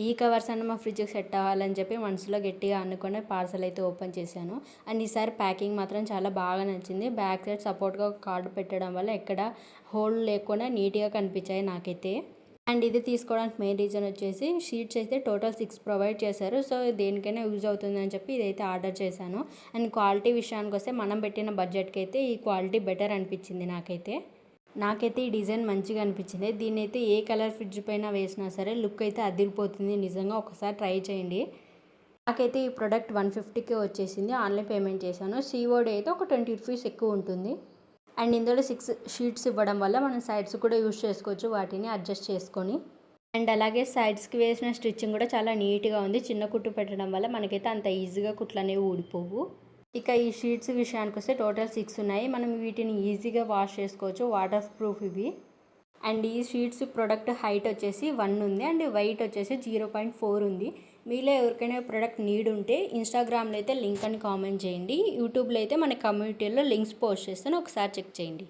ఈ కవర్స్ అన్న మా ఫ్రిడ్జ్కి సెట్ అవ్వాలని చెప్పి మనసులో గట్టిగా అనుకుని పార్సల్ అయితే ఓపెన్ చేశాను. అండ్ ఈసారి ప్యాకింగ్ మాత్రం చాలా బాగా నచ్చింది. బ్యాక్ సైడ్ సపోర్ట్గా ఒక కార్డు పెట్టడం వల్ల ఎక్కడ హోల్ లేకుండా నీట్గా కనిపించాయి నాకైతే. అండ్ ఇది తీసుకోవడానికి మెయిన్ రీజన్ వచ్చేసి షీట్స్ అయితే టోటల్ 6 ప్రొవైడ్ చేశారు. సో దేనికైనా యూజ్ అవుతుందని చెప్పి ఇదైతే ఆర్డర్ చేశాను. అండ్ క్వాలిటీ విషయానికి వస్తే మనం పెట్టిన బడ్జెట్కి అయితే ఈ క్వాలిటీ బెటర్ అనిపించింది నాకైతే ఈ డిజైన్ మంచిగా అనిపించింది. దీన్ని అయితే ఏ కలర్ ఫ్రిడ్జ్ పైన వేసినా సరే లుక్ అయితే అదిరిపోతుంది. నిజంగా ఒకసారి ట్రై చేయండి. నాకైతే ఈ ప్రోడక్ట్ 150కే వచ్చేసింది. ఆన్లైన్ పేమెంట్ చేశాను. సిఓడి అయితే ఒక 20 రూపీస్ ఎక్కువ ఉంటుంది. అండ్ ఇందులో 6 షీట్స్ ఇవ్వడం వల్ల మనం సైడ్స్ కూడా యూజ్ చేసుకోవచ్చు, వాటిని అడ్జస్ట్ చేసుకొని. అండ్ అలాగే సైడ్స్కి వేసిన స్టిచ్చింగ్ కూడా చాలా నీట్గా ఉంది. చిన్న కుట్టు పెట్టడం వల్ల మనకైతే అంత ఈజీగా కుట్లు అనేవి ఊడిపోవు. ఇక ఈ షీట్స్ విషయానికి వస్తే టోటల్ 6 ఉన్నాయి. మనం వీటిని ఈజీగా వాష్ చేసుకోవచ్చు, వాటర్ ప్రూఫ్ ఇవి. అండ్ ఈ షీట్స్ ప్రొడక్ట్ హైట్ వచ్చేసి 1 ఉంది అండ్ వెయిట్ వచ్చేసి 0.4 ఉంది. మీలో ఎవరికైనా ప్రొడక్ట్ నీడ్ ఉంటే ఇన్స్టాగ్రామ్లో అయితే లింక్ అని కామెంట్ చేయండి. యూట్యూబ్లో అయితే మన కమ్యూనిటీలో లింక్స్ పోస్ట్ చేస్తాను, ఒకసారి చెక్ చేయండి.